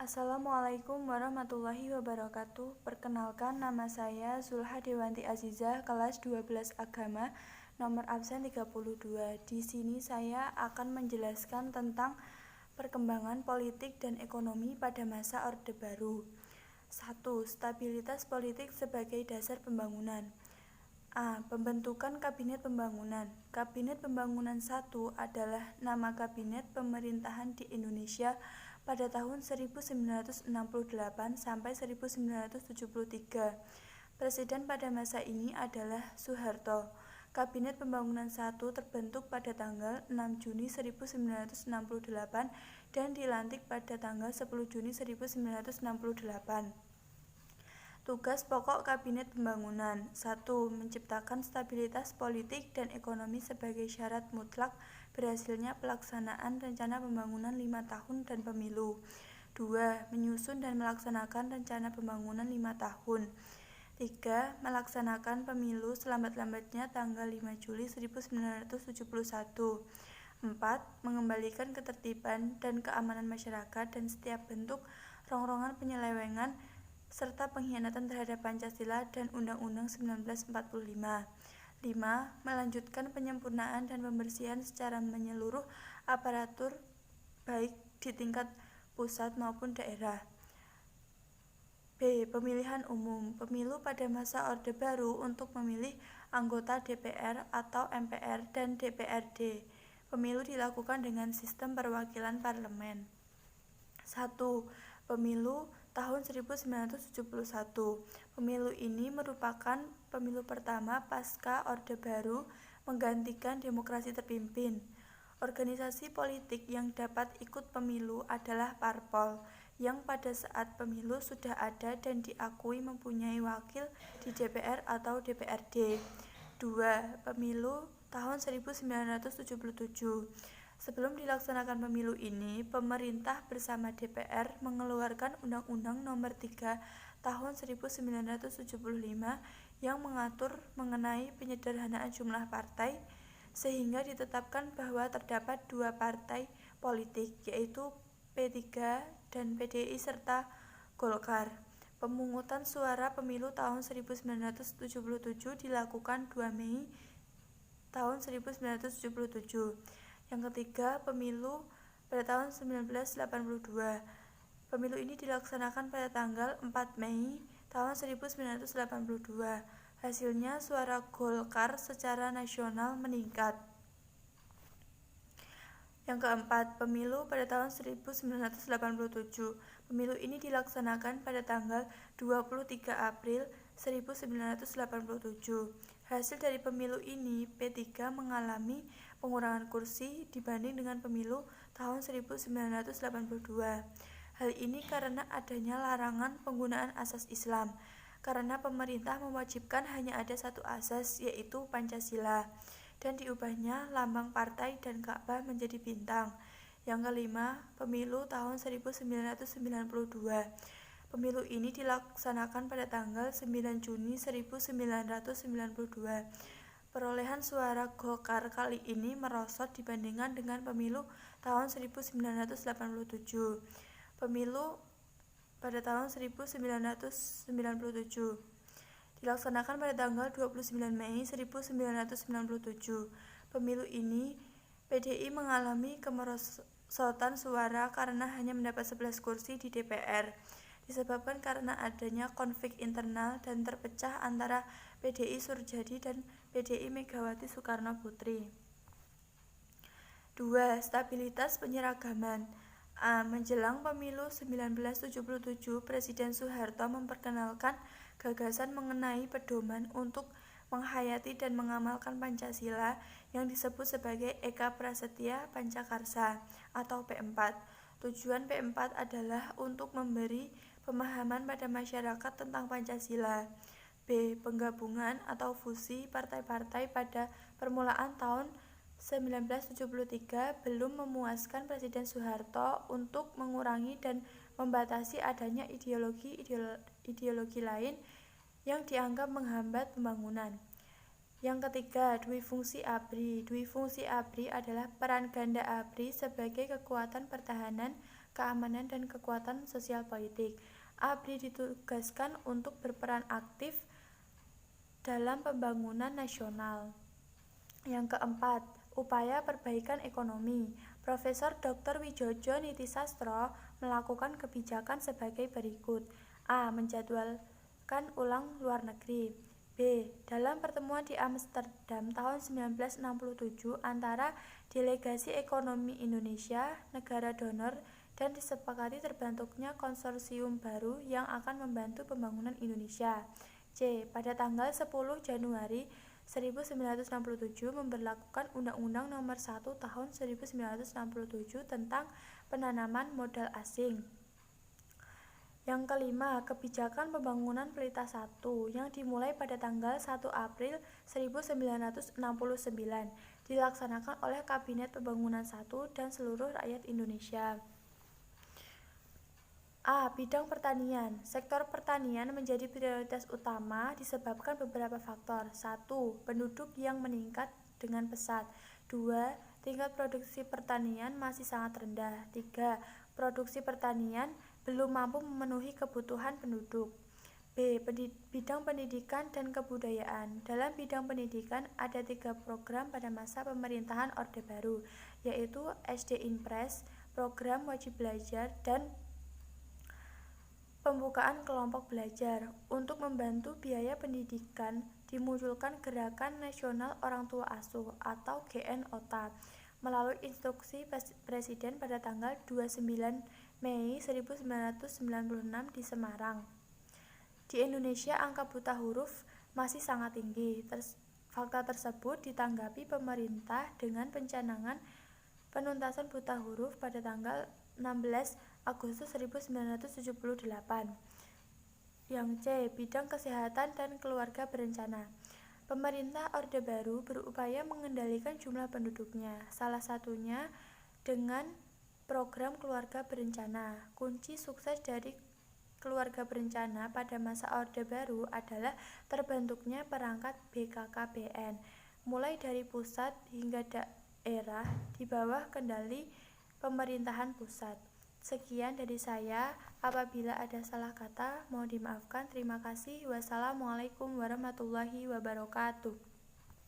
Assalamualaikum warahmatullahi wabarakatuh. Perkenalkan, nama saya Zulha Dewanti Azizah, kelas 12 Agama, nomor absen 32. Di sini saya akan menjelaskan tentang perkembangan politik dan ekonomi pada masa Orde Baru. 1. Stabilitas politik sebagai dasar pembangunan. A. Pembentukan Kabinet Pembangunan. Kabinet Pembangunan 1 adalah nama kabinet pemerintahan di Indonesia pada tahun 1968 sampai 1973. Presiden pada masa ini adalah Soeharto. Kabinet Pembangunan 1 terbentuk pada tanggal 6 Juni 1968 dan dilantik pada tanggal 10 Juni 1968. Tugas pokok Kabinet Pembangunan 1. Menciptakan stabilitas politik dan ekonomi sebagai syarat mutlak berhasilnya pelaksanaan rencana pembangunan 5 tahun dan pemilu. 2. Menyusun dan melaksanakan rencana pembangunan 5 tahun. 3. Melaksanakan pemilu selambat-lambatnya tanggal 5 Juli 1971. 4. Mengembalikan ketertiban dan keamanan masyarakat dan setiap bentuk rongrongan penyelewengan serta pengkhianatan terhadap Pancasila dan Undang-Undang 1945. 5. Melanjutkan penyempurnaan dan pembersihan secara menyeluruh aparatur baik di tingkat pusat maupun daerah. B. Pemilihan umum. Pemilu pada masa Orde Baru untuk memilih anggota DPR atau MPR dan DPRD. Pemilu dilakukan dengan sistem perwakilan parlemen. 1. Pemilu tahun 1971. Pemilu ini merupakan pemilu pertama pasca Orde Baru menggantikan demokrasi terpimpin. Organisasi politik yang dapat ikut pemilu adalah parpol, yang pada saat pemilu sudah ada dan diakui mempunyai wakil di DPR atau DPRD. 2. Pemilu tahun 1977. Sebelum dilaksanakan pemilu ini, pemerintah bersama DPR mengeluarkan Undang-Undang Nomor 3 Tahun 1975 yang mengatur mengenai penyederhanaan jumlah partai, sehingga ditetapkan bahwa terdapat 2 partai politik, yaitu P3 dan PDI serta Golkar. Pemungutan suara pemilu tahun 1977 dilakukan 2 Mei tahun 1977. Yang ketiga, pemilu pada tahun 1982. Pemilu ini dilaksanakan pada tanggal 4 Mei tahun 1982. Hasilnya suara Golkar secara nasional meningkat. Yang keempat, pemilu pada tahun 1987. Pemilu ini dilaksanakan pada tanggal 23 April 1987. Hasil dari pemilu ini, P3 mengalami pengurangan kursi dibanding dengan pemilu tahun 1982. Hal ini karena adanya larangan penggunaan asas Islam, karena pemerintah mewajibkan hanya ada satu asas, yaitu Pancasila, dan diubahnya lambang partai dan Ka'bah menjadi bintang. Yang kelima, pemilu tahun 1992. Pemilu ini dilaksanakan pada tanggal 9 Juni 1992. Perolehan suara Golkar kali ini merosot dibandingkan dengan pemilu tahun 1987. Pemilu pada tahun 1997 dilaksanakan pada tanggal 29 Mei 1997. Pemilu ini PDI mengalami kemerosotan suara karena hanya mendapat 11 kursi di DPR, disebabkan karena adanya konflik internal dan terpecah antara PDI Surjadi dan PDI Megawati Soekarno Putri. 2. Stabilitas penyeragaman. A. Menjelang pemilu 1977, Presiden Soeharto memperkenalkan gagasan mengenai pedoman untuk menghayati dan mengamalkan Pancasila yang disebut sebagai Eka Prasetya Pancakarsa atau P4. Tujuan P4 adalah untuk memberi pemahaman pada masyarakat tentang Pancasila. B. Penggabungan atau fusi partai-partai pada permulaan tahun 1973 belum memuaskan Presiden Soeharto untuk mengurangi dan membatasi adanya ideologi lain yang dianggap menghambat pembangunan. Yang ketiga, duifungsi ABRI. Duifungsi ABRI adalah peran ganda ABRI sebagai kekuatan pertahanan keamanan dan kekuatan sosial politik. ABRI ditugaskan untuk berperan aktif dalam pembangunan nasional. Yang keempat, upaya perbaikan ekonomi. Profesor Dr. Widjojo Nitisastro melakukan kebijakan sebagai berikut. A. Menjadwalkan ulang luar negeri. B. Dalam pertemuan di Amsterdam tahun 1967 antara Delegasi Ekonomi Indonesia, negara donor, dan disepakati terbentuknya konsorsium baru yang akan membantu pembangunan Indonesia. C. Pada tanggal 10 Januari 1967 memberlakukan Undang-Undang Nomor 1 Tahun 1967 tentang penanaman modal asing. Yang kelima, kebijakan pembangunan Pelita 1 yang dimulai pada tanggal 1 April 1969 dilaksanakan oleh Kabinet Pembangunan 1 dan seluruh rakyat Indonesia. A. Bidang pertanian. Sektor pertanian menjadi prioritas utama disebabkan beberapa faktor. 1. Penduduk yang meningkat dengan pesat. 2. Tingkat produksi pertanian masih sangat rendah. 3. Produksi pertanian belum mampu memenuhi kebutuhan penduduk. B. Bidang pendidikan dan kebudayaan. Dalam bidang pendidikan ada 3 program pada masa pemerintahan Orde Baru, yaitu SD Impres, program wajib belajar, dan pembukaan kelompok belajar. Untuk membantu biaya pendidikan, dimunculkan Gerakan Nasional Orang Tua Asuh atau GNOTA melalui instruksi Presiden pada tanggal 29 Mei 1996 di Semarang. Di Indonesia angka buta huruf masih sangat tinggi. Fakta tersebut ditanggapi pemerintah dengan pencanangan penuntasan buta huruf pada tanggal 16 Agustus 1978. Yang C. Bidang kesehatan dan keluarga berencana. Pemerintah Orde Baru berupaya mengendalikan jumlah penduduknya, salah satunya dengan program keluarga berencana. Kunci sukses dari keluarga berencana pada masa Orde Baru adalah terbentuknya perangkat BKKBN, mulai dari pusat hingga daerah di bawah kendali pemerintahan pusat. Sekian dari saya, apabila ada salah kata mohon dimaafkan. Terima kasih. Wassalamualaikum warahmatullahi wabarakatuh.